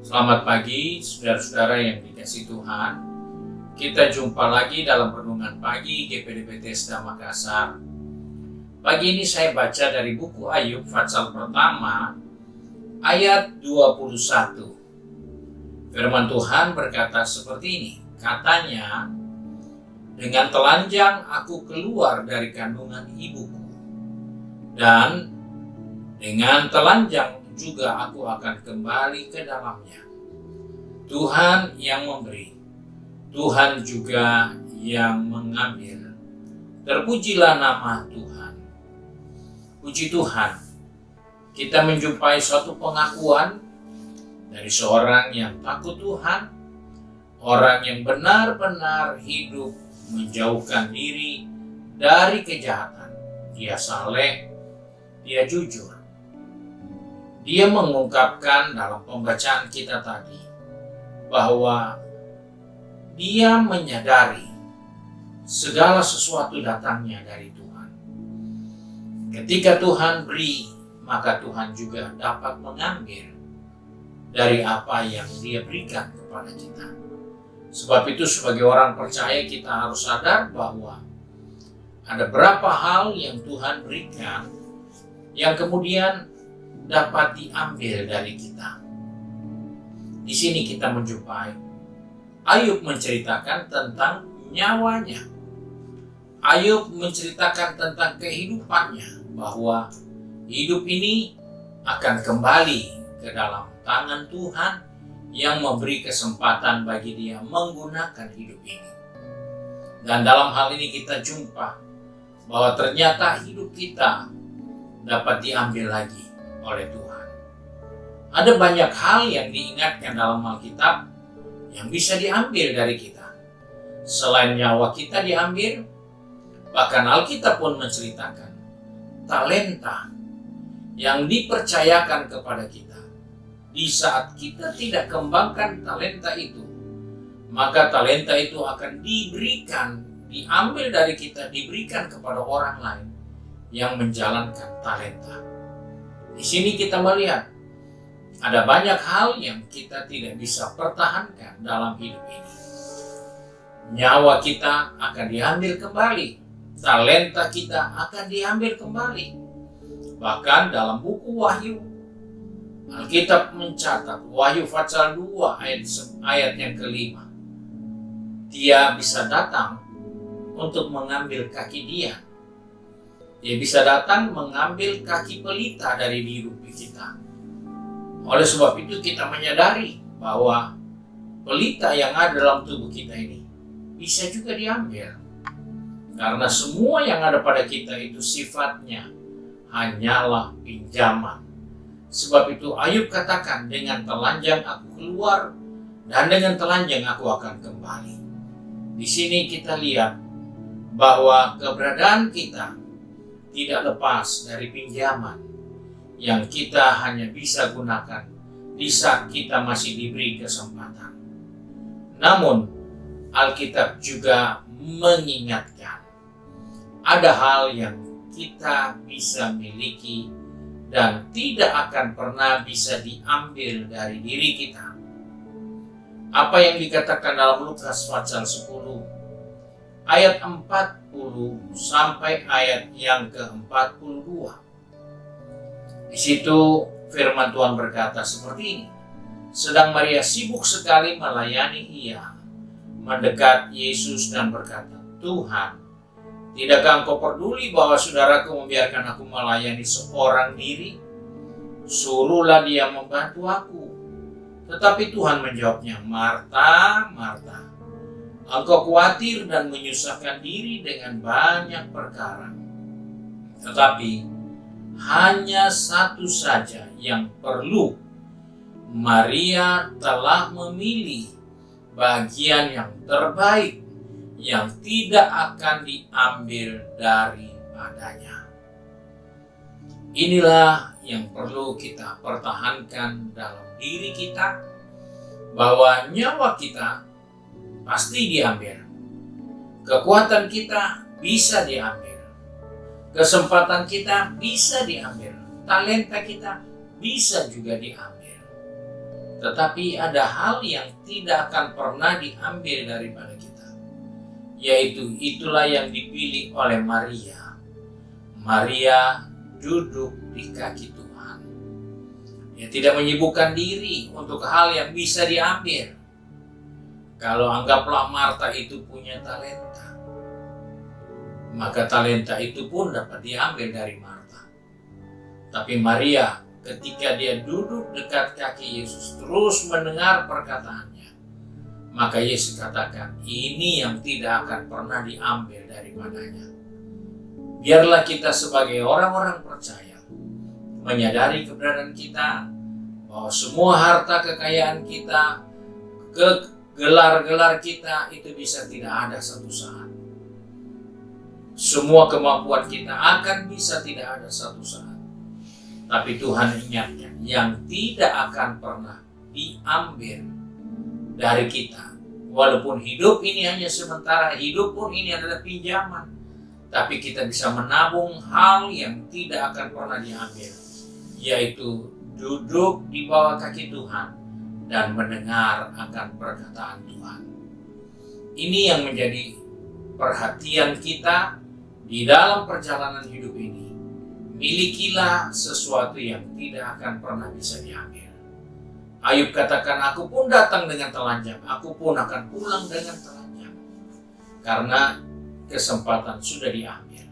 Selamat pagi, saudara-saudara yang dikasihi Tuhan. Kita jumpa lagi dalam renungan pagi GPD Bethesda Makassar. Pagi ini saya baca dari buku Ayub pasal pertama ayat 21. Firman Tuhan berkata seperti ini. Katanya, dengan telanjang aku keluar dari kandungan ibuku, dan dengan telanjang juga aku akan kembali ke dalamnya. Tuhan yang memberi, Tuhan juga yang mengambil. Terpujilah nama Tuhan. Puji Tuhan, kita menjumpai suatu pengakuan dari seorang yang takut Tuhan, orang yang benar-benar hidup menjauhkan diri dari kejahatan. Dia saleh, dia jujur. Dia mengungkapkan dalam pembacaan kita tadi bahwa dia menyadari segala sesuatu datangnya dari Tuhan. Ketika Tuhan beri, maka Tuhan juga dapat mengambil dari apa yang dia berikan kepada kita. Sebab itu sebagai orang percaya kita harus sadar bahwa ada berapa hal yang Tuhan berikan yang kemudian dapat diambil dari kita. Di sini kita menjumpai Ayub menceritakan tentang nyawanya. Ayub menceritakan tentang kehidupannya, bahwa hidup ini akan kembali ke dalam tangan Tuhan yang memberi kesempatan bagi dia menggunakan hidup ini. Dan dalam hal ini kita jumpa bahwa ternyata hidup kita dapat diambil lagi oleh Tuhan. Ada banyak hal yang diingatkan dalam Alkitab yang bisa diambil dari kita. Selain nyawa kita diambil, bahkan Alkitab pun menceritakan talenta yang dipercayakan kepada kita. Di saat kita tidak kembangkan talenta itu, maka talenta itu akan diambil dari kita, diberikan kepada orang lain yang menjalankan talenta. Di sini kita melihat ada banyak hal yang kita tidak bisa pertahankan dalam hidup ini. Nyawa kita akan diambil kembali, talenta kita akan diambil kembali. Bahkan dalam buku Wahyu, Alkitab mencatat Wahyu pasal 2 ayat yang kelima. Dia bisa datang untuk mengambil kaki dia. Dia bisa datang mengambil kaki pelita dari diri kita. Oleh sebab itu kita menyadari bahwa pelita yang ada dalam tubuh kita ini bisa juga diambil. Karena semua yang ada pada kita itu sifatnya hanyalah pinjaman. Sebab itu Ayub katakan, dengan telanjang aku keluar dan dengan telanjang aku akan kembali. Di sini kita lihat bahwa keberadaan kita tidak lepas dari pinjaman yang kita hanya bisa gunakan di saat kita masih diberi kesempatan. Namun, Alkitab juga mengingatkan ada hal yang kita bisa miliki dan tidak akan pernah bisa diambil dari diri kita. Apa yang dikatakan dalam Lukas pasal 10 ayat 40 sampai ayat yang ke-42. Di situ firman Tuhan berkata seperti ini. Sedang Maria sibuk sekali melayani ia, mendekat Yesus dan berkata, Tuhan, tidakkah engkau peduli bahwa saudaraku membiarkan aku melayani seorang diri? Suruhlah dia membantu aku. Tetapi Tuhan menjawabnya, Marta, Marta, engkau khawatir dan menyusahkan diri dengan banyak perkara. Tetapi hanya satu saja yang perlu. Maria telah memilih bagian yang terbaik yang tidak akan diambil daripadanya. Inilah yang perlu kita pertahankan dalam diri kita, bahwa nyawa kita pasti diambil. Kekuatan kita bisa diambil. Kesempatan kita bisa diambil. Talenta kita bisa juga diambil. Tetapi ada hal yang tidak akan pernah diambil daripada kita, yaitu itulah yang dipilih oleh Maria. Maria duduk di kaki Tuhan. Dia tidak menyibukkan diri untuk hal yang bisa diambil. Kalau anggaplah Marta itu punya talenta, maka talenta itu pun dapat diambil dari Marta. Tapi Maria, ketika dia duduk dekat kaki Yesus, terus mendengar perkataannya, maka Yesus katakan, ini yang tidak akan pernah diambil daripadanya. Biarlah kita sebagai orang-orang percaya menyadari keberadaan kita, bahwa semua harta kekayaan kita, gelar-gelar kita itu bisa tidak ada satu saat. Semua kemampuan kita akan bisa tidak ada satu saat. Tapi Tuhan ingatkan, yang tidak akan pernah diambil dari kita. Walaupun hidup ini hanya sementara, hidup pun ini adalah pinjaman. Tapi kita bisa menabung hal yang tidak akan pernah diambil, yaitu duduk di bawah kaki Tuhan dan mendengar akan perkataan Tuhan. Ini yang menjadi perhatian kita di dalam perjalanan hidup ini. Milikilah sesuatu yang tidak akan pernah bisa diambil. Ayub katakan, aku pun datang dengan telanjang, aku pun akan pulang dengan telanjang. Karena kesempatan sudah diambil.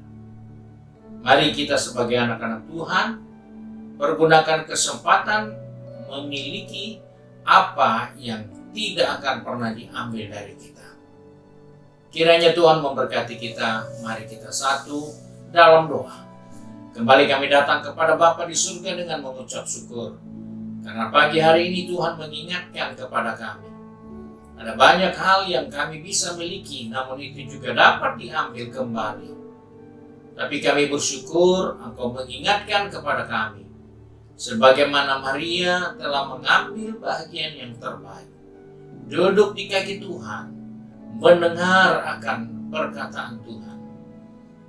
Mari kita sebagai anak-anak Tuhan pergunakan kesempatan memiliki apa yang tidak akan pernah diambil dari kita. Kiranya Tuhan memberkati kita. Mari kita satu dalam doa. Kembali kami datang kepada Bapa di surga dengan mengucap syukur, karena pagi hari ini Tuhan mengingatkan kepada kami, ada banyak hal yang kami bisa miliki, namun itu juga dapat diambil kembali. Tapi kami bersyukur Engkau mengingatkan kepada kami, sebagaimana Maria telah mengambil bagian yang terbaik, duduk di kaki Tuhan, mendengar akan perkataan Tuhan.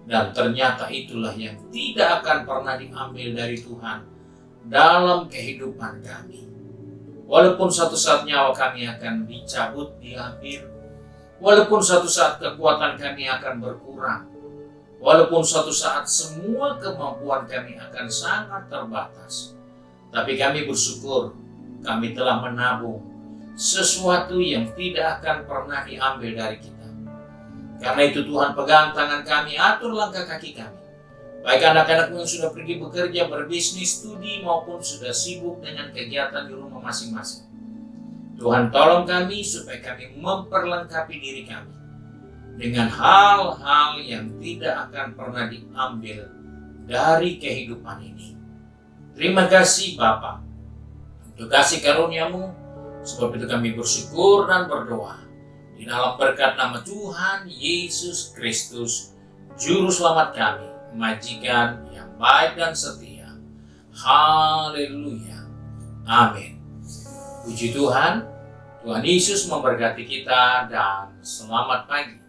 Dan ternyata itulah yang tidak akan pernah diambil dari Tuhan dalam kehidupan kami. Walaupun suatu saat nyawa kami akan dicabut, diambil, walaupun suatu saat kekuatan kami akan berkurang, walaupun suatu saat semua kemampuan kami akan sangat terbatas, tapi kami bersyukur kami telah menabung sesuatu yang tidak akan pernah diambil dari kita. Karena itu Tuhan pegang tangan kami, atur langkah kaki kami. Baik anak-anakmu yang sudah pergi bekerja, berbisnis, studi, maupun sudah sibuk dengan kegiatan di rumah masing-masing. Tuhan tolong kami supaya kami memperlengkapi diri kami dengan hal-hal yang tidak akan pernah diambil dari kehidupan ini. Terima kasih Bapa untuk kasih karunia-Mu, sebab itu kami bersyukur dan berdoa. Di dalam berkat nama Tuhan Yesus Kristus, Juru Selamat kami, Majikan yang baik dan setia. Haleluya. Amin. Puji Tuhan. Tuhan Yesus memberkati kita dan selamat pagi.